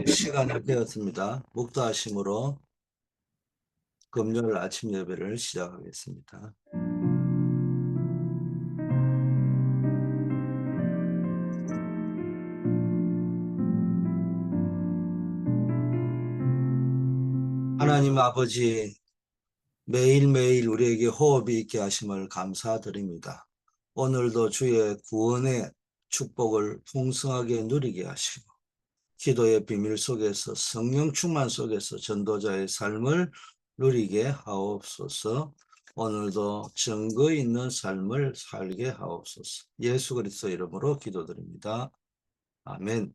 시간이 되었습니다. 묵도하심으로 금요일 아침 예배를 시작하겠습니다. 하나님 아버지, 매일매일 우리에게 호흡이 있게 하심을 감사드립니다. 오늘도 주의 구원의 축복을 풍성하게 누리게 하시고 기도의 비밀 속에서 성령 충만 속에서 전도자의 삶을 누리게 하옵소서. 오늘도 증거 있는 삶을 살게 하옵소서. 예수 그리스도 이름으로 기도드립니다. 아멘.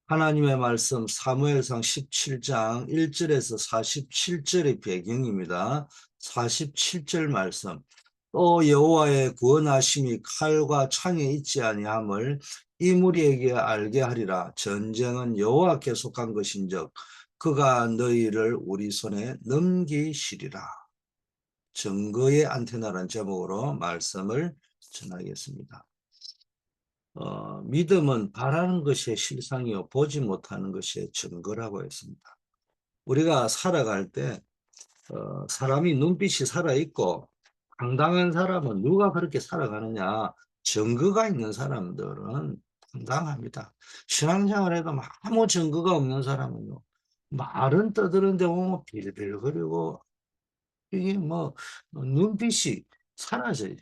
하나님의 말씀 사무엘상 17장 1절에서 47절의 배경입니다. 47절 말씀. 또 여호와의 구원하심이 칼과 창에 있지 아니함을 이 무리에게 알게 하리라. 전쟁은 여호와께 속한 것인즉 그가 너희를 우리 손에 넘기시리라. 증거의 안테나라는 제목으로 말씀을 전하겠습니다. 믿음은 바라는 것의 실상이요 보지 못하는 것의 증거라고 했습니다. 우리가 살아갈 때 사람이 눈빛이 살아있고 당당한 사람은 누가 그렇게 살아가느냐, 증거가 있는 사람들은 당당합니다. 신앙생활에도 아무 증거가 없는 사람은요, 말은 떠드는데 뭐 빌빌거리고 이게 뭐 눈빛이 사라져요.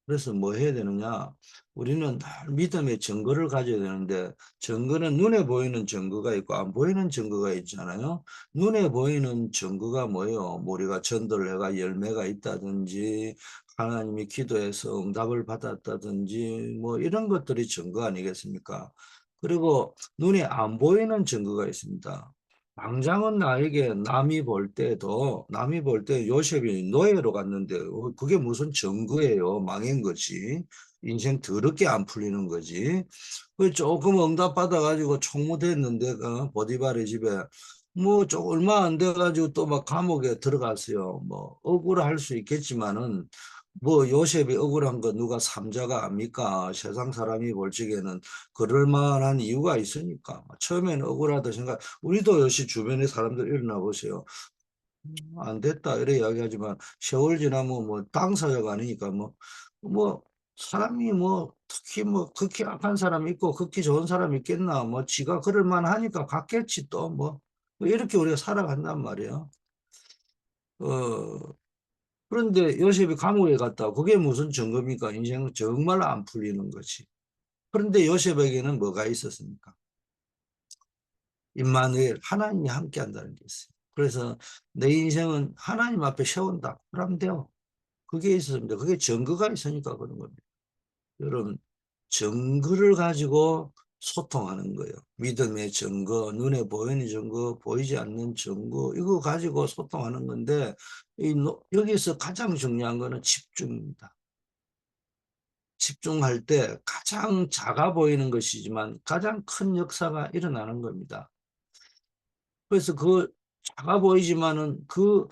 그래서 뭐 해야 되느냐? 우리는 늘 믿음의 증거를 가져야 되는데, 증거는 눈에 보이는 증거가 있고 안 보이는 증거가 있잖아요. 눈에 보이는 증거가 뭐예요? 뭐 우리가 전도를 해가 열매가 있다든지 하나님이 기도해서 응답을 받았다든지 뭐 이런 것들이 증거 아니겠습니까? 그리고 눈에 안 보이는 증거가 있습니다. 당장은 나에게 남이 볼 때 요셉이 노예로 갔는데 그게 무슨 증거예요? 망한 거지. 인생 더럽게 안 풀리는 거지. 그 조금 응답 받아가지고 총무됐는데 보디발의 집에 뭐 좀 얼마 안 돼가지고 또 막 감옥에 들어갔어요. 뭐 억울할 수 있겠지만은 뭐 요셉이 억울한 거 누가 삼자가 압니까? 세상 사람이 볼 적에는 그럴 만한 이유가 있으니까. 처음에는 억울하다 생각. 우리도 역시 주변의 사람들 일어나 보세요. 안 됐다 이래 이야기하지만 세월 지나면 뭐 당사자가 아니니까 뭐 사람이 뭐 특히 뭐 극히 악한 사람 있고 극히 좋은 사람 있겠나, 뭐 지가 그럴 만하니까 갔겠지 또 뭐 이렇게 우리가 살아간단 말이에요. 어 그런데 요셉이 감옥에 갔다. 그게 무슨 증거입니까? 인생은 정말 안 풀리는 거지. 그런데 요셉에게는 뭐가 있었습니까? 임마누엘, 하나님이 함께 한다는 게 있어요. 그래서 내 인생은 하나님 앞에 세운다. 그러면 돼요. 그게 있었습니다. 그게 증거가 있으니까 그런 겁니다. 여러분, 증거를 가지고 소통하는 거예요. 믿음의 증거, 눈에 보이는 증거, 보이지 않는 증거, 이거 가지고 소통하는 건데, 여기서 가장 중요한 거는 집중입니다. 집중할 때 가장 작아 보이는 것이지만 가장 큰 역사가 일어나는 겁니다. 그래서 그 작아 보이지만은 그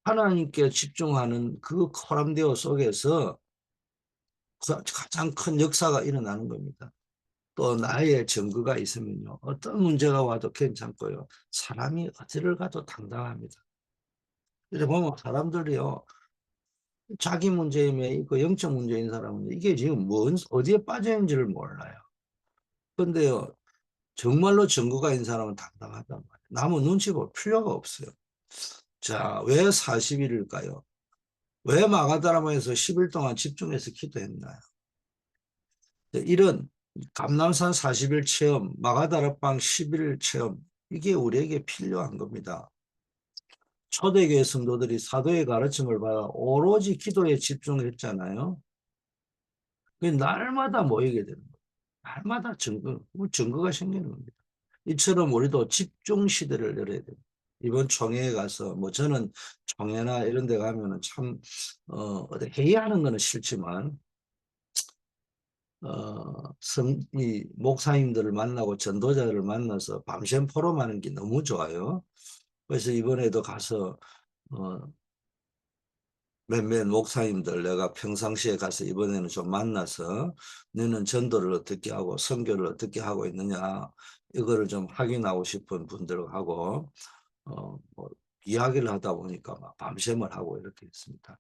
하나님께 집중하는 그 코람데오 속에서 가장 큰 역사가 일어나는 겁니다. 또 나의 증거가 있으면요, 어떤 문제가 와도 괜찮고요, 사람이 어디를 가도 당당합니다. 이래 보면 사람들이요, 자기 문제에 있고 영적 문제인 사람은 이게 지금 어디에 빠져 있는지를 몰라요. 근데요, 정말로 증거가 있는 사람은 당당하단 말이에요. 남은 눈치 볼 필요가 없어요. 자, 왜 40일일까요? 왜 마가다라마에서 10일 동안 집중해서 기도했나요? 이런 감람산 40일 체험, 마가다락방 10일 체험, 이게 우리에게 필요한 겁니다. 초대교회 성도들이 사도의 가르침을 받아 오로지 기도에 집중했잖아요. 날마다 모이게 되는 거예요. 날마다 증거가 생기는 겁니다. 이처럼 우리도 집중 시대를 열어야 됩니다. 이번 총회에 가서 뭐 저는 총회나 이런 데 가면은 참 어디 회의하는 거는 싫지만 이 목사님들을 만나고 전도자들을 만나서 밤샘 포럼하는 게 너무 좋아요. 그래서 이번에도 가서 어, 몇몇 목사님들 내가 평상시에 가서 이번에는 좀 만나서 너는 전도를 어떻게 하고 선교를 어떻게 하고 있느냐, 이거를 좀 확인하고 싶은 분들하고 뭐 이야기를 하다 보니까 막 밤샘을 하고 이렇게 했습니다.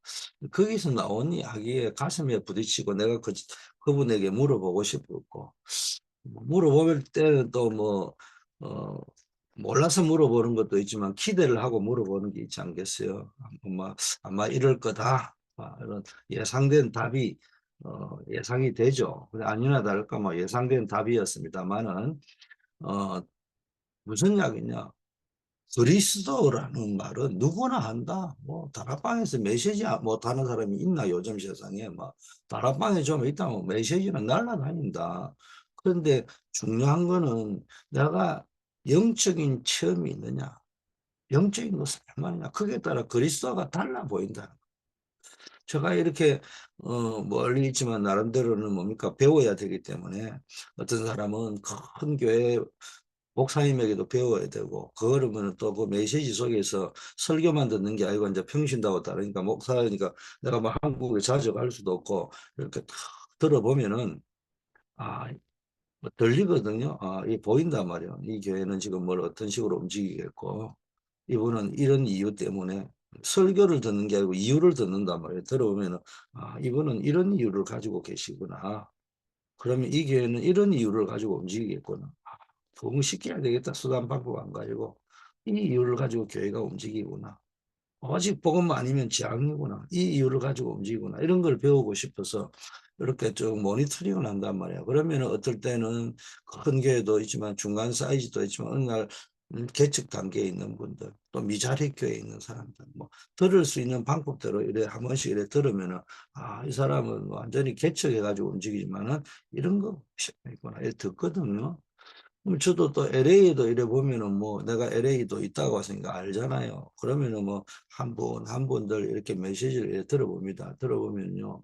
거기서 나온 이야기에 가슴에 부딪히고 내가 그분에게 물어보고 싶었고 물어볼 때는 또 뭐 몰라서 물어보는 것도 있지만 기대를 하고 물어보는 게 있지 않겠어요. 아마 이럴 거다. 이런 예상된 답이 예상이 되죠. 근데 아니나 다를까 뭐 예상된 답이었습니다만은 어, 무슨 이야기냐? 그리스도라는 말은 누구나 한다. 뭐 다락방에서 메시지 못하는 사람이 있나 요즘 세상에. 뭐 다락방에 좀 있다면 메시지는 날라다닌다. 그런데 중요한 거는 내가 영적인 체험이 있느냐, 영적인 것을 얼마냐, 그에 따라 그리스도가 달라 보인다. 제가 이렇게 멀리 있지만 나름대로는 뭡니까 배워야 되기 때문에 어떤 사람은 큰 교회 목사님에게도 배워야 되고 그러면 또 그 메시지 속에서 설교만 듣는 게 아니고 이제 평신다고 따르니까 목사니까 내가 뭐 한국에 자주 갈 수도 없고 이렇게 탁 들어보면은 아 뭐 들리거든요. 이 보인단 말이에요. 이 교회는 지금 뭘 어떤 식으로 움직이겠고 이분은 이런 이유 때문에 설교를 듣는 게 아니고 이유를 듣는단 말이에요. 들어보면은 이분은 이런 이유를 가지고 계시구나. 그러면 이 교회는 이런 이유를 가지고 움직이겠구나. 부흥시켜야 되겠다. 수단 방법 안 가지고 이 이유를 가지고 교회가 움직이구나. 오직 복음만 아니면 재앙이구나. 이 이유를 가지고 움직이구나. 이런 걸 배우고 싶어서 이렇게 좀 모니터링을 한단 말이야. 그러면 어떨 때는 큰 교회도 있지만 중간 사이즈도 있지만 어느 날 개척 단계에 있는 분들 또 미자립 교회에 있는 사람들 뭐 들을 수 있는 방법대로 이래 한 번씩 이래 들으면은 이 사람은 완전히 개척해 가지고 움직이지만은 이런 거 있구나. 이렇게 듣거든요. 저도 또 LA에도 이래 보면은 뭐 내가 LA도 있다고 하니까 알잖아요. 그러면은 뭐 한 분 한 분들 이렇게 메시지를 이렇게 들어봅니다. 들어보면요.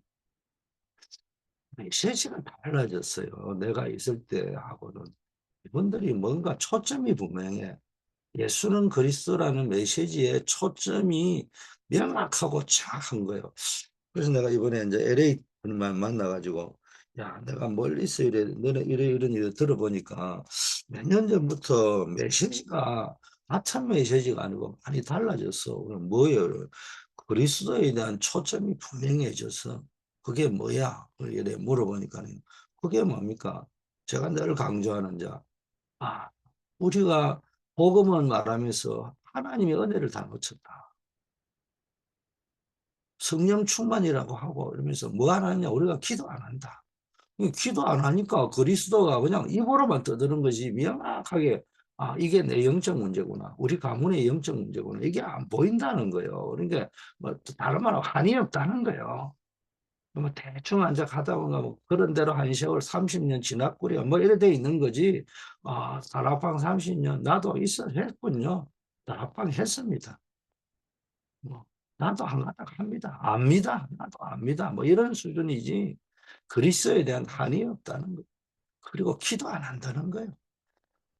메시지가 달라졌어요. 내가 있을 때하고는. 이분들이 뭔가 초점이 분명해. 예수는 그리스도라는 메시지의 초점이 명확하고 정확한 거예요. 그래서 내가 이번에 이제 LA 분만 만나가지고 야 내가 멀리서 이래 너네 이래 이런 일을 들어보니까 몇 년 전부터 메시지가 같은 메시지가 아니고 많이 달라졌어. 그럼 뭐예요? 그리스도에 대한 초점이 분명해져서 그게 뭐야? 이래 물어보니까 그게 뭡니까? 제가 늘 강조하는 아 우리가 복음을 말하면서 하나님의 은혜를 다 놓쳤다. 성령 충만이라고 하고 이러면서 뭐 안 하냐? 우리가 기도 안 한다. 기도 안 하니까 그리스도가 그냥 입으로만 떠드는 거지 명확하게 이게 내 영적 문제구나. 우리 가문의 영적 문제구나. 이게 안 보인다는 거예요. 그러니까 뭐 다른 말로 한이 없다는 거예요. 뭐 대충 앉아 가다 보면 뭐 그런 대로 한 세월 30년 지났구려 뭐 이래 돼 있는 거지. 다락방 30년 나도 있어 했군요. 다락방 했습니다. 뭐 나도 한가닥 합니다. 압니다. 나도 압니다. 뭐 이런 수준이지. 그리스도에 대한 한이 없다는 거. 그리고 기도 안 한다는 거예요.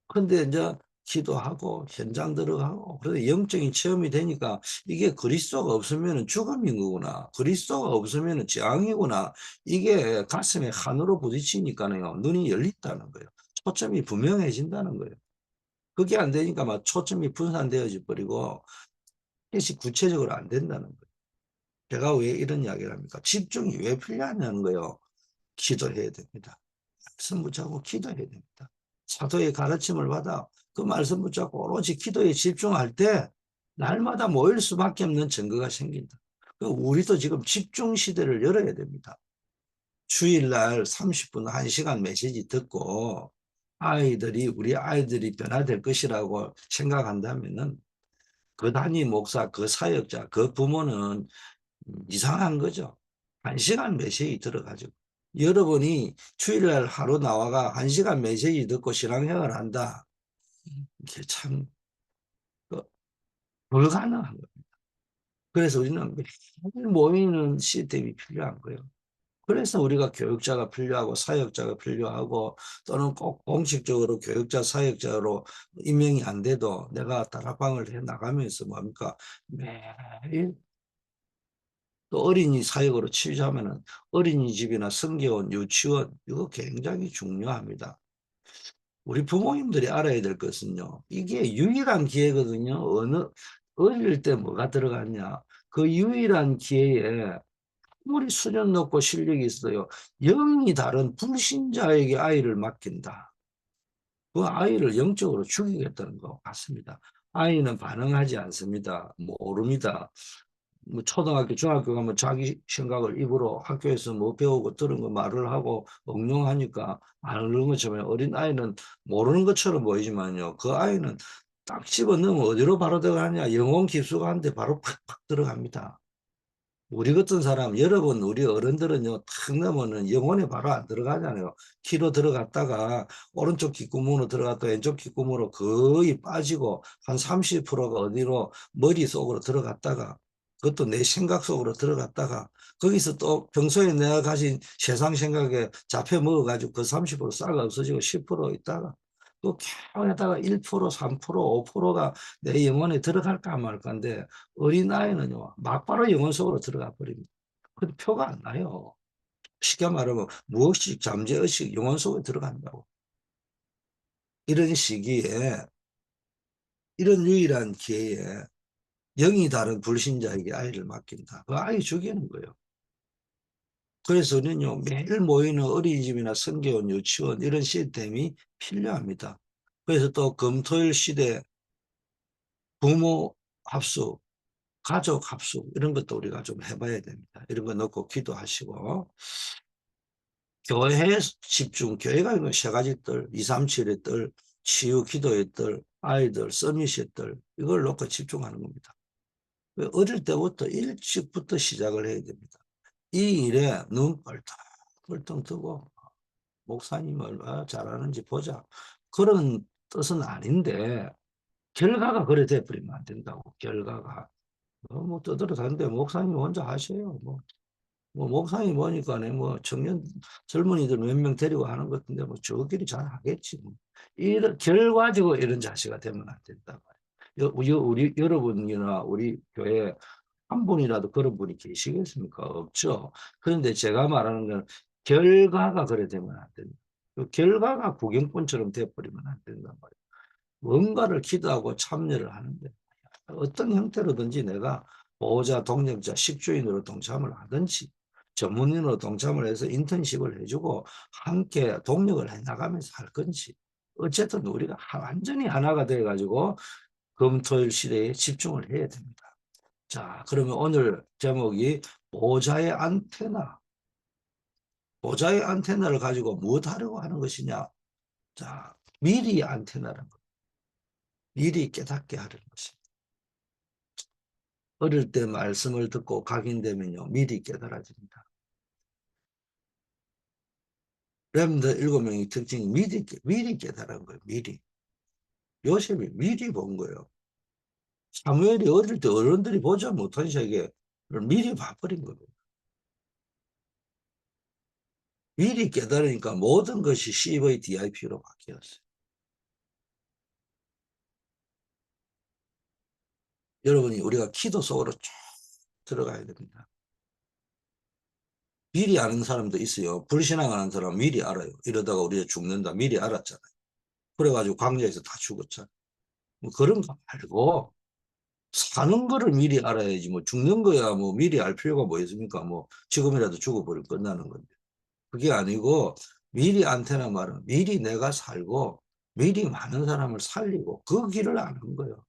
그런데 이제 기도하고 현장 들어가고 그래서 영적인 체험이 되니까 이게 그리스도가 없으면 죽음인 거구나. 그리스도가 없으면 재앙이구나. 이게 가슴에 한으로 부딪히니까요. 눈이 열린다는 거예요. 초점이 분명해진다는 거예요. 그게 안 되니까 막 초점이 분산되어져 버리고 뜻이 구체적으로 안 된다는 거예요. 제가 왜 이런 이야기를 합니까? 집중이 왜 필요하냐는 거예요. 기도해야 됩니다. 말씀 붙잡고 기도해야 됩니다. 사도의 가르침을 받아 그 말씀 붙잡고 오로지 기도에 집중할 때 날마다 모일 수밖에 없는 증거가 생긴다. 우리도 지금 집중 시대를 열어야 됩니다. 주일날 30분, 1시간 메시지 듣고 우리 아이들이 변화될 것이라고 생각한다면은 그 단임 목사, 그 사역자, 그 부모는 이상한 거죠. 1시간 메시지 들어가지고. 여러분이 주일날 하루 나와가 1시간 메시지 듣고 신앙생활을 한다. 이게 참 그, 불가능한 거예요. 그래서 우리는 매일 모이는 시스템이 필요한 거예요. 그래서 우리가 교육자가 필요하고 사역자가 필요하고 또는 꼭 공식적으로 교육자 사역자로 임명이 안 돼도 내가 다락방을 해 나가면서 뭡니까 매일 또 어린이 사역으로 치유하면은 어린이집이나 성교원, 유치원 이거 굉장히 중요합니다. 우리 부모님들이 알아야 될 것은요. 이게 유일한 기회거든요. 어릴 때 뭐가 들어갔냐. 그 유일한 기회에 아무리 수련 높고 실력이 있어요. 영이 다른 불신자에게 아이를 맡긴다. 그 아이를 영적으로 죽이겠다는 것 같습니다. 아이는 반응하지 않습니다. 모릅니다. 뭐 초등학교, 중학교 가면 자기 생각을 입으로 학교에서 뭐 배우고 들은 거 말을 하고 응용하니까 아는 것처럼 어린 아이는 모르는 것처럼 보이지만요. 그 아이는 딱 집어넣으면 어디로 바로 들어가냐. 영혼 깊숙한데 바로 팍팍 들어갑니다. 우리 같은 사람, 여러분, 우리 어른들은요, 탁 넣으면은 영혼에 바로 안 들어가잖아요. 키로 들어갔다가, 오른쪽 귓구멍으로 들어갔다 왼쪽 귓구멍으로 거의 빠지고, 한 30%가 어디로, 머릿속으로 들어갔다가, 그것도 내 생각 속으로 들어갔다가, 거기서 또 평소에 내가 가진 세상 생각에 잡혀 먹어가지고 그 30% 싹 없어지고 10% 있다가, 또 캬하다가 1%, 3%, 5%가 내 영혼에 들어갈까 말까인데, 어린아이는요, 막바로 영혼 속으로 들어가 버립니다. 근데 표가 안 나요. 쉽게 말하면 무의식, 잠재의식, 영혼 속에 들어간다고. 이런 시기에, 이런 유일한 기회에 영이 다른 불신자에게 아이를 맡긴다. 그 아이 죽이는 거예요. 그래서 우리는요, 매일 모이는 어린이집이나 성교원, 유치원 이런 시스템이 필요합니다. 그래서 또 금토일 시대 부모 합숙, 가족 합숙 이런 것도 우리가 좀 해봐야 됩니다. 이런 거 넣고 기도하시고 교회에 집중, 교회가 있는 세 가지 뜰, 2, 3, 7의 뜰, 치유 기도의 뜰, 아이들, 서밋의 뜰 이걸 놓고 집중하는 겁니다. 어릴 때부터 일찍부터 시작을 해야 됩니다. 이 일에 눈 뻘떡뻘떡 뜨고 목사님 얼마나 잘하는지 보자. 그런 뜻은 아닌데 결과가 그래 돼버리면 안 된다고. 결과가. 뭐 떠들어대는데 목사님 혼자 하세요. 뭐 목사님 보니까네 뭐 청년 젊은이들 몇 명 데리고 하는 것 같은데 뭐 저끼리 잘 하겠지. 뭐. 이런 결과적으로 이런 자세가 되면 안 된다 말이에요. 우리 여러분이나 우리 교회 한 분이라도 그런 분이 계시겠습니까? 없죠. 그런데 제가 말하는 건 결과가 그래 되면 안 된다. 그 결과가 구경꾼처럼 돼버리면 안 된단 말이에요. 뭔가를 기도하고 참여를 하는데 어떤 형태로든지 내가 보호자, 동역자, 식주인으로 동참을 하든지 전문인으로 동참을 해서 인턴십을 해주고 함께 동력을 해나가면서 할 건지 어쨌든 우리가 완전히 하나가 돼가지고 금토일 시대에 집중을 해야 됩니다. 자, 그러면 오늘 제목이 보호자의 안테나. 보호자의 안테나를 가지고 무엇 하려고 하는 것이냐? 자, 미리 안테나라는 것. 미리 깨닫게 하려는 것입니다. 어릴 때 말씀을 듣고 각인되면요, 미리 깨달아집니다. 렘드 7명의 특징이 미리 깨달은 거예요, 미리. 요셉이 미리 본 거예요. 사무엘이 어릴 때 어른들이 보지 못한 세계를 미리 봐버린 거예요. 미리 깨달으니까 모든 것이 CVDIP로 바뀌었어요. 여러분이 우리가 기도 속으로 쭉 들어가야 됩니다. 미리 아는 사람도 있어요. 불신앙하는 사람은 미리 알아요. 이러다가 우리가 죽는다. 미리 알았잖아요. 그래가지고 광야에서 다 죽었잖아요. 뭐 그런 거 말고 사는 거를 미리 알아야지 뭐 죽는 거야 뭐 미리 알 필요가 뭐 있습니까? 뭐 지금이라도 죽어버리면 끝나는 건데. 그게 아니고 미리 안테나 말은 미리 내가 살고 미리 많은 사람을 살리고 그 길을 아는 거예요.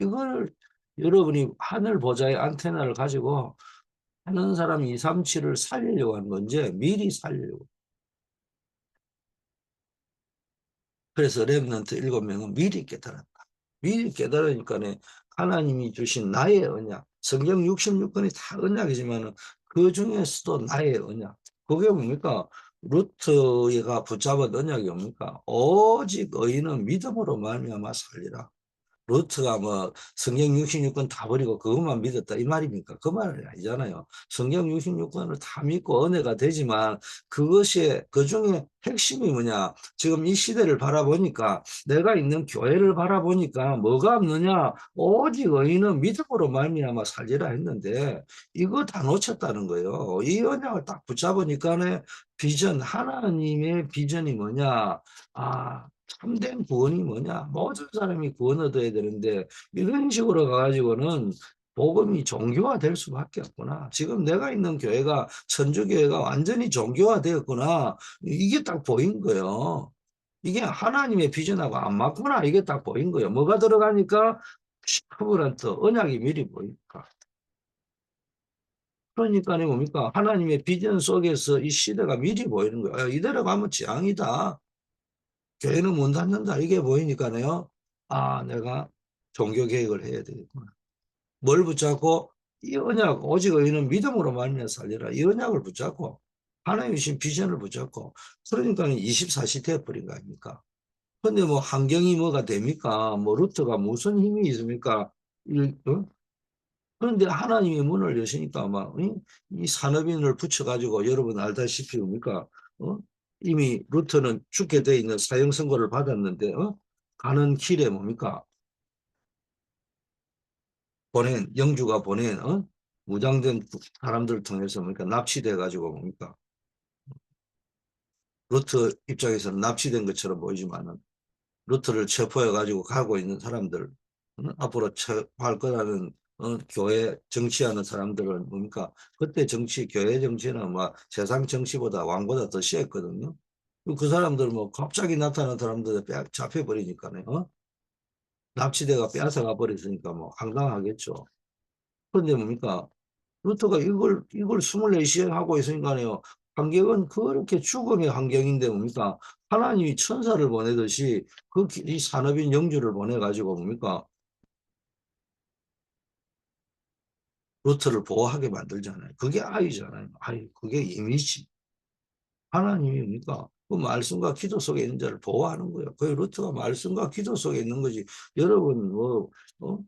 이걸 여러분이 하늘 보좌의 안테나를 가지고 하는 사람 2, 3, 7을 살리려고 하는 건지 미리 살리려고. 그래서 렘넌트 7명은 미리 깨달았다. 미리 깨달으니까는 하나님이 주신 나의 언약, 성경 66권이 다 언약이지만 그 중에서도 나의 언약. 그게 뭡니까? 루트가 붙잡은 언약이 뭡니까? 오직 의인은 믿음으로 말미암아 살리라. 루트가 뭐 성경 66권 다 버리고 그것만 믿었다 이 말입니까? 그 말이 아니잖아요. 성경 66권을 다 믿고 은혜가 되지만 그것이 그중에 핵심이 뭐냐? 지금 이 시대를 바라보니까 내가 있는 교회를 바라보니까 뭐가 없느냐? 오직 의인은 믿음으로 말미암아 살리라 했는데 이거 다 놓쳤다는 거예요. 이 언약을 딱 붙잡으니까 비전 하나님의 비전이 뭐냐? 아 참된 구원이 뭐냐? 모든 사람이 구원 얻어야 되는데 이런 식으로 가가지고는 복음이 종교화 될 수밖에 없구나. 지금 내가 있는 교회가 천주교회가 완전히 종교화 되었구나. 이게 딱 보인 거예요. 이게 하나님의 비전하고 안 맞구나. 이게 딱 보인 거예요. 뭐가 들어가니까 커브란트 언약이 미리 보이니까. 그러니까 뭡니까? 하나님의 비전 속에서 이 시대가 미리 보이는 거예요. 이대로 가면 재앙이다. 교회는 문 닫는다. 이게 보이니까요. 아, 내가 종교 개혁을 해야 되겠구나. 뭘 붙잡고 이 언약, 오직 의인은 믿음으로 말미암아 살리라. 이 언약을 붙잡고 하나님이 주신 비전을 붙잡고 그러니까 24시 되어버린 거 아닙니까? 근데 뭐 환경이 뭐가 됩니까? 뭐 루트가 무슨 힘이 있습니까? 어? 그런데 하나님의 문을 여시니까 아마 이 산업인을 붙여가지고 여러분 알다시피 뭡니까? 어? 이미 루터는 죽게 돼 있는 사형 선고를 받았는데 가는 길에 뭡니까? 보낸 영주가 보낸 무장된 사람들을 통해서 뭡니까? 납치돼 가지고 뭡니까? 루터 입장에서는 납치된 것처럼 보이지만은 루터를 체포해 가지고 가고 있는 사람들 앞으로 체포할 거라는 교회 정치하는 사람들은 뭡니까? 그때 정치, 교회 정치는 막 세상 정치보다 왕보다 더 심했거든요. 그 사람들 뭐 갑자기 나타난 사람들 잡혀버리니까요. 납치대가 빼앗아가 버렸으니까 뭐 황당하겠죠. 그런데 뭡니까? 루터가 이걸 24시간 하고 있으니까요. 환경은 그렇게 죽음의 환경인데 뭡니까? 하나님이 천사를 보내듯이 이 산업인 영주를 보내가지고 뭡니까? 루터를 보호하게 만들잖아요. 그게 아이잖아요. 아이, 그게 이미지. 하나님이 뭡니까? 그 말씀과 기도 속에 있는 자를 보호하는 거예요. 그 루터가 말씀과 기도 속에 있는 거지. 여러분, 어?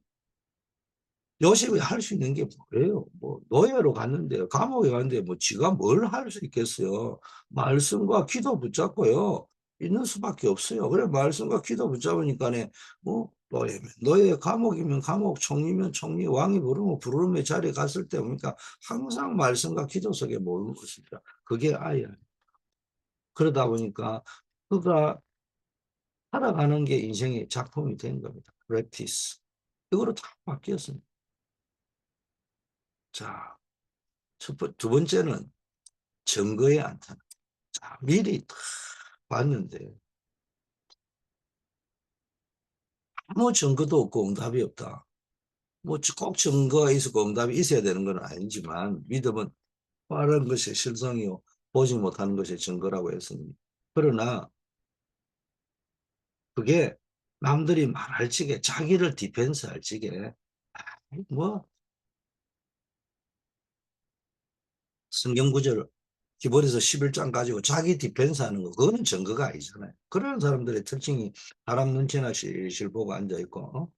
요셉이 할 수 있는 게 뭐예요? 뭐 노예로 갔는데 감옥에 갔는데 뭐 지가 뭘 할 수 있겠어요? 말씀과 기도 붙잡고요. 있는 수밖에 없어요. 그래 말씀과 기도 붙잡으니까네 뭐 노예면 노예, 감옥이면 감옥, 총리면 총리, 왕이 부르면 부르는 자리에 갔을 때 보니까 항상 말씀과 기도 속에 모르는 것입니다. 그게 아이야. 그러다 보니까 그가 살아가는 게 인생의 작품이 된 겁니다. 프랙티스. 이거로 다 바뀌었습니다. 자, 두 번째는 증거에 안 타는. 자, 미리 다 봤는데 아무 증거도 없고 응답이 없다. 뭐 꼭 증거가 있었고 응답이 있어야 되는 건 아니지만 믿음은 빠른 것이 실성이요 보지 못하는 것이 증거라고 했습니다. 그러나 그게 남들이 말할 적에 자기를 디펜스 할 적에 뭐 성경 구절 기본에서 11장 가지고 자기 디펜스 하는 거 그거는 증거가 아니잖아요. 그런 사람들의 특징이 사람 눈치나 실실 보고 앉아있고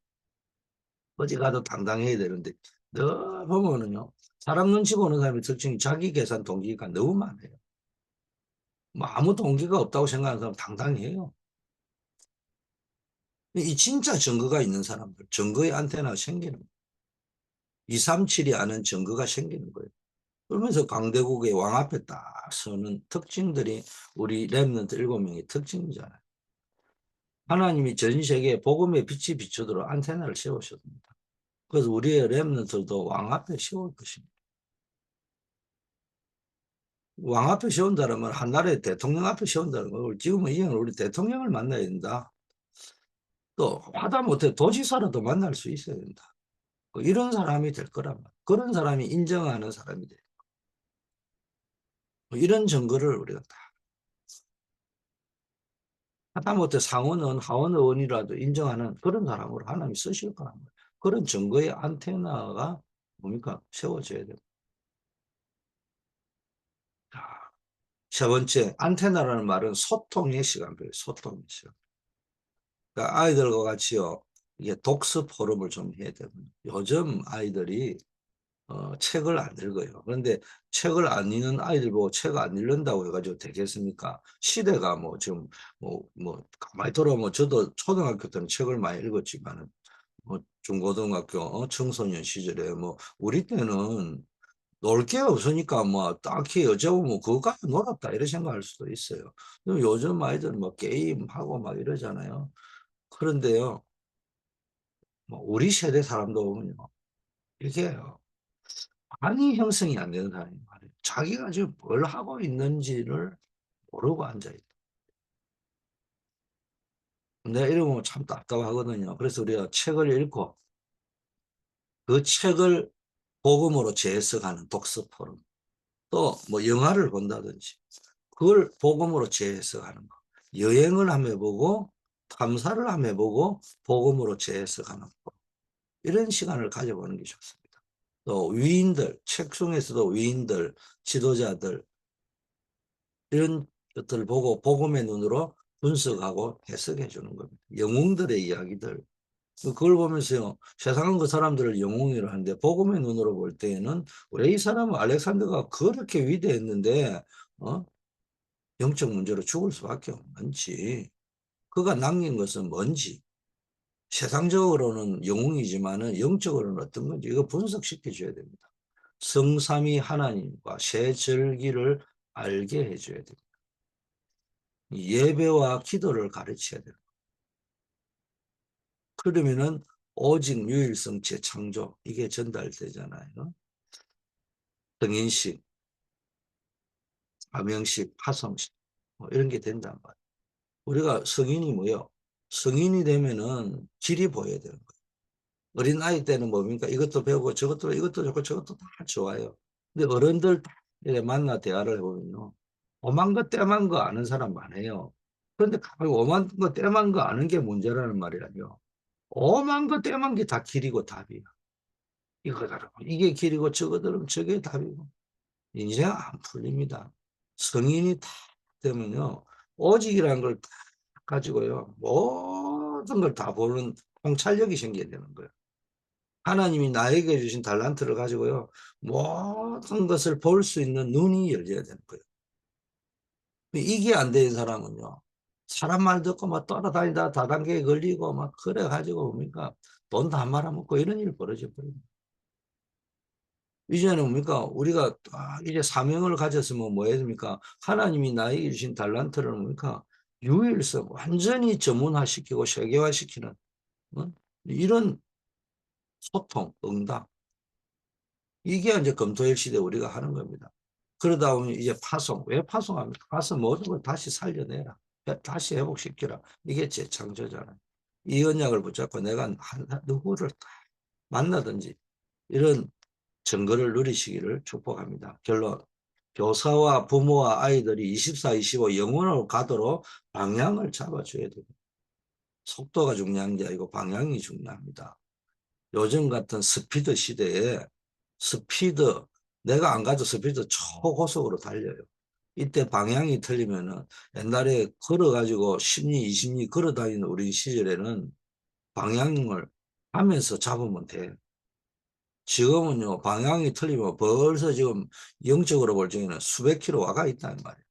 어디 가도 당당해야 되는데 너 보면은요 사람 눈치 보는 사람의 특징이 자기 계산 동기가 너무 많아요. 뭐 아무 동기가 없다고 생각하는 사람 당당해요. 이 진짜 증거가 있는 사람들 증거의 안테나가 생기는 거예요. 237이 아는 증거가 생기는 거예요. 그러면서 강대국의 왕 앞에 딱 서는 특징들이 우리 렘넌트 7명의 특징이잖아요. 하나님이 전 세계에 복음의 빛이 비추도록 안테나를 세우셨습니다. 그래서 우리의 렘넌트도 왕 앞에 세울 것입니다. 왕 앞에 세운다는 건 한 나라의 대통령 앞에 세운다는 거. 지금은 이형 우리 대통령을 만나야 된다. 또 하다못해 도지사라도 만날 수 있어야 된다. 이런 사람이 될 거란 말이야. 그런 사람이 인정하는 사람이 돼. 이런 증거를 우리가 다 하다못해 상원은 하원 의원이라도 인정하는 그런 사람으로 하나님이 쓰실 거란 말이야. 그런 증거의 안테나가 뭡니까? 세워져야 돼요. 자, 세 번째, 안테나라는 말은 소통의 시간표예요. 소통의 시간. 그러니까 아이들과 같이요. 이게 독서 포럼을 좀 해야 되거든요. 요즘 아이들이 책을 안 읽어요. 그런데 책을 안 읽는 아이들 보고 책 안 읽는다고 해가지고 되겠습니까? 시대가 뭐 지금 가만히 돌아보면 저도 초등학교 때는 책을 많이 읽었지만은 뭐 중고등학교 청소년 시절에 뭐 우리 때는 놀 게 없으니까 뭐 딱히 어쩌고 뭐 그거까지 놀았다 이렇게 생각할 수도 있어요. 요즘 아이들은 뭐 게임하고 막 이러잖아요. 그런데요, 뭐 우리 세대 사람도 보면요, 이게 아니 형성이 안 되는 사람이 말이에요. 자기가 지금 뭘 하고 있는지를 모르고 앉아있다. 내가 이러면 참 답답하거든요. 그래서 우리가 책을 읽고 그 책을 복음으로 재해석하는 독서 포럼, 또 뭐 영화를 본다든지 그걸 복음으로 재해석하는 거, 여행을 한번 해보고 탐사를 한번 해보고 복음으로 재해석하는 거, 이런 시간을 가져보는 게 좋습니다. 또 위인들, 책 중에서도 위인들, 지도자들 이런 것들을 보고 복음의 눈으로 분석하고 해석해 주는 겁니다. 영웅들의 이야기들, 그걸 보면서요, 세상은 그 사람들을 영웅이라 하는데 복음의 눈으로 볼 때에는 왜 이 사람은 알렉산더가 그렇게 위대했는데 영적 문제로 죽을 수밖에 없는지, 그가 남긴 것은 뭔지, 세상적으로는 영웅이지만은 영적으로는 어떤 건지 이거 분석시켜 줘야 됩니다. 성삼위 하나님과 새 절기를 알게 해줘야 됩니다. 예배와 기도를 가르쳐야 돼요. 그러면은 오직 유일성 재창조 이게 전달되잖아요. 성인식, 암영식, 파성식 뭐 이런 게 된단 말이에요. 우리가 성인이 뭐요? 성인이 되면은 길이 보여야 되는 거예요. 어린 아이 때는 뭡니까? 이것도 배우고 저것도 이것도 좋고 저것도 다 좋아요. 근데 어른들 이렇게 만나 대화를 해보면요, 오만 거 떼만 거 아는 사람 많아요. 그런데 가만히 오만 거 떼만 거 아는 게 문제라는 말이라뇨. 오만 거 떼만 게 다 길이고 답이야. 이거더라고. 이게 길이고 저거더라고. 저게 답이고. 인생 안 풀립니다. 성인이 다 되면요, 오직이라는 걸 다 가지고요, 모든 걸 다 보는 통찰력이 생겨야 되는 거예요. 하나님이 나에게 주신 달란트를 가지고요, 모든 것을 볼 수 있는 눈이 열려야 되는 거예요. 이게 안 되는 사람은요, 사람 말 듣고 막 따라다니다 다단계에 걸리고 막 그래 가지고 뭡니까 돈도 안 말아먹고 이런 일이 벌어져 버립니다. 이제는 뭡니까 우리가 이제 사명을 가졌으면 뭐 해야 됩니까? 하나님이 나에게 주신 달란트를 뭡니까 유일성 완전히 전문화시키고 세계화시키는 이런 소통, 응답, 이게 이제 검토일 시대 우리가 하는 겁니다. 그러다 보면 이제 파송, 왜 파송합니까? 가서 모든 걸 다시 살려내라. 다시 회복시키라. 이게 재창조잖아요. 이 언약을 붙잡고 내가 누구를 만나든지 이런 증거를 누리시기를 축복합니다. 결론, 교사와 부모와 아이들이 24, 25 영원으로 가도록 방향을 잡아줘야 됩니다. 속도가 중요한 게 아니고 방향이 중요합니다. 요즘 같은 스피드 시대에 스피드, 내가 안 가도 스피드 초고속으로 달려요. 이때 방향이 틀리면은 옛날에 걸어가지고 10리, 20리 걸어 다니는 우리 시절에는 방향을 하면서 잡으면 돼. 지금은요, 방향이 틀리면 벌써 지금 영적으로 볼 적에는 수백 킬로 와가 있다는 말이에요.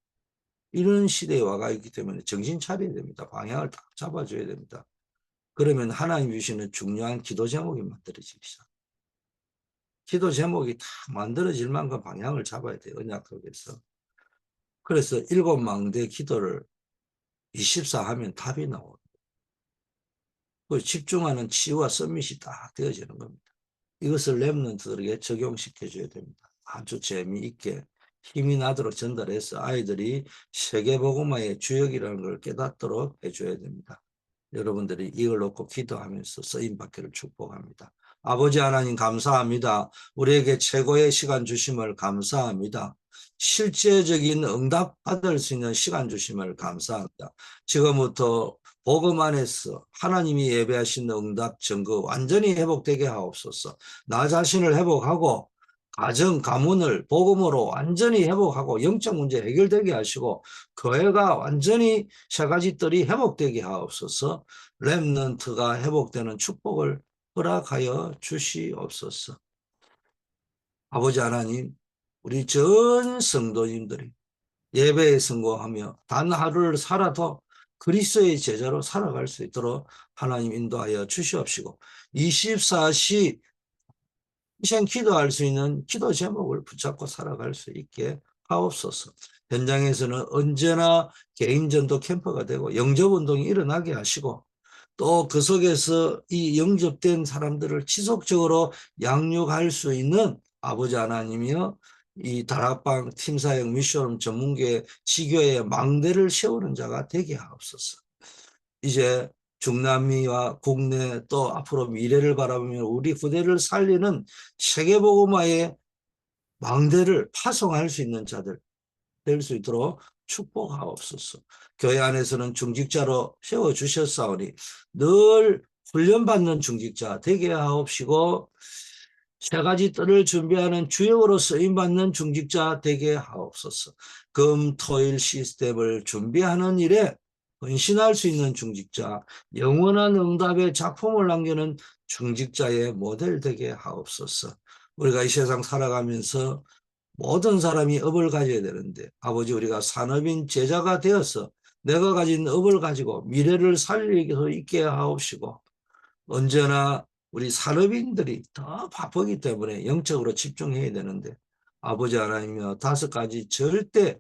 이런 시대에 와가 있기 때문에 정신 차려야 됩니다. 방향을 딱 잡아줘야 됩니다. 그러면 하나님 주시는 중요한 기도 제목이 만들어지기 시작. 기도 제목이 다 만들어질 만큼 방향을 잡아야 돼요. 언약 속에서. 그래서 일곱 망대 기도를 24 하면 답이 나옵니다. 그 집중하는 치유와 서밋이 딱 되어지는 겁니다. 이것을 랩런트들에게 적용시켜 줘야 됩니다. 아주 재미있게 힘이 나도록 전달해서 아이들이 세계복음화의 주역이라는 걸 깨닫도록 해줘야 됩니다. 여러분들이 이걸 놓고 기도하면서 쓰임받기를 축복합니다. 아버지 하나님 감사합니다. 우리에게 최고의 시간 주심을 감사합니다. 실제적인 응답 받을 수 있는 시간 주심을 감사합니다. 지금부터 복음 안에서 하나님이 예배하신 응답 증거 완전히 회복되게 하옵소서. 나 자신을 회복하고 가정, 가문을 복음으로 완전히 회복하고 영적 문제 해결되게 하시고 교회가 완전히 세 가지 뜰이 회복되게 하옵소서. 렘넌트가 회복되는 축복을 허락하여 주시옵소서. 아버지 하나님, 우리 전 성도님들이 예배에 성공하며 단 하루를 살아도 그리스도의 제자로 살아갈 수 있도록 하나님 인도하여 주시옵시고 24시 평생 기도할 수 있는 기도 제목을 붙잡고 살아갈 수 있게 하옵소서. 현장에서는 언제나 개인전도 캠퍼가 되고 영접운동이 일어나게 하시고 또 그 속에서 이 영접된 사람들을 지속적으로 양육할 수 있는 아버지 하나님이여 이 다락방 팀사역 미션 전문교회 지교의 망대를 세우는 자가 되게 하옵소서. 이제 중남미와 국내 또 앞으로 미래를 바라보며 우리 후대를 살리는 세계복음화의 망대를 파송할 수 있는 자들 될 수 있도록 축복하옵소서. 교회 안에서는 중직자로 세워주셨사오니 늘 훈련받는 중직자 되게 하옵시고 세 가지 뜰을 준비하는 주역으로 쓰임받는 중직자 되게 하옵소서. 금, 토, 일 시스템을 준비하는 일에 헌신할 수 있는 중직자, 영원한 응답의 작품을 남기는 중직자의 모델 되게 하옵소서. 우리가 이 세상 살아가면서 모든 사람이 업을 가져야 되는데 아버지 우리가 산업인 제자가 되어서 내가 가진 업을 가지고 미래를 살릴 수 있게 하옵시고 언제나 우리 산업인들이 더 바쁘기 때문에 영적으로 집중해야 되는데 아버지 하나님이여 5가지 절대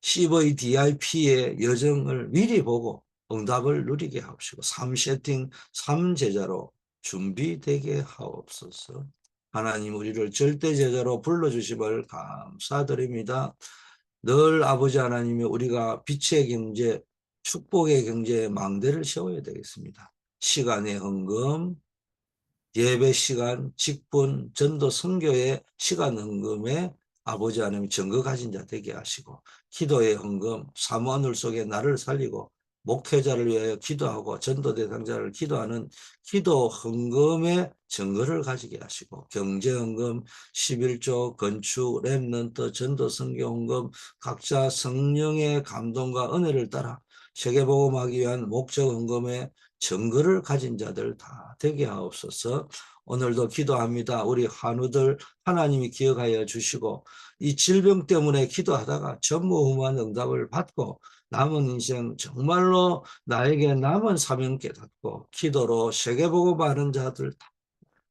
CVDIP의 여정을 미리 보고 응답을 누리게 하옵시고 3세팅 3제자로 준비되게 하옵소서. 하나님 우리를 절대 제자로 불러주심을 감사드립니다. 늘 아버지 하나님이 우리가 빛의 경제, 축복의 경제의 망대를 세워야 되겠습니다. 시간의 헌금, 예배 시간, 직분, 전도 선교의 시간 헌금에 아버지 하나님 증거 가진 자 되게 하시고 기도의 헌금, 사모하늘 속에 나를 살리고 목회자를 위하여 기도하고 전도 대상자를 기도하는 기도 헌금의 증거를 가지게 하시고 경제 헌금, 11조, 건축, 렘넌트, 전도 선교 헌금 각자 성령의 감동과 은혜를 따라 세계복음하기 위한 목적 헌금의 증거를 가진 자들 다 되게 하옵소서. 오늘도 기도합니다. 우리 한우들 하나님이 기억하여 주시고 이 질병 때문에 기도하다가 전무후무한 응답을 받고 남은 인생 정말로 나에게 남은 사명 깨닫고 기도로 세계복음 하는 자들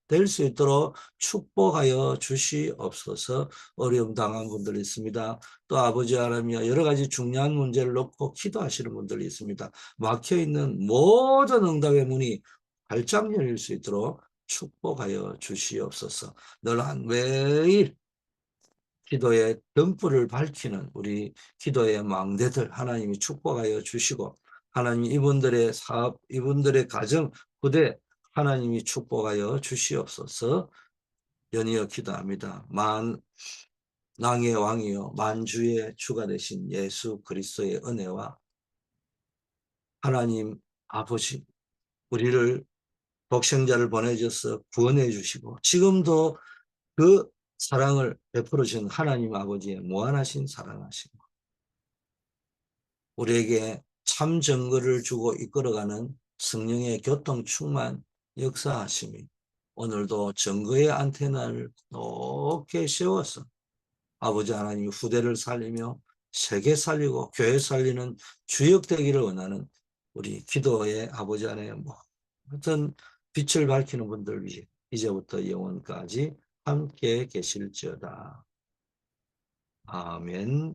될 수 있도록 축복하여 주시옵소서. 어려움 당한 분들이 있습니다. 또 아버지 하나님이여 여러 가지 중요한 문제를 놓고 기도하시는 분들이 있습니다. 막혀있는 모든 응답의 문이 활짝 열릴 수 있도록 축복하여 주시옵소서. 늘 매일 기도의 등불을 밝히는 우리 기도의 망대들 하나님이 축복하여 주시고 하나님 이분들의 사업, 이분들의 가정, 부대 하나님이 축복하여 주시옵소서. 연이어 기도합니다. 만왕의 왕이요 만주의 주가 되신 예수 그리스도의 은혜와 하나님 아버지 우리를 독생자를 보내줘서 구원해 주시고 지금도 그 사랑을 베풀어 주신 하나님 아버지의 무한하신 사랑하시고 우리에게 참 증거를 주고 이끌어가는 성령의 교통 충만 역사하심이 오늘도 증거의 안테나를 높게 세워서 아버지 하나님 후대를 살리며 세계 살리고 교회 살리는 주역 되기를 원하는 우리 기도의 아버지 하나님 모든 빛을 밝히는 분들 위해 이제부터 영원까지 함께 계실지어다. 아멘.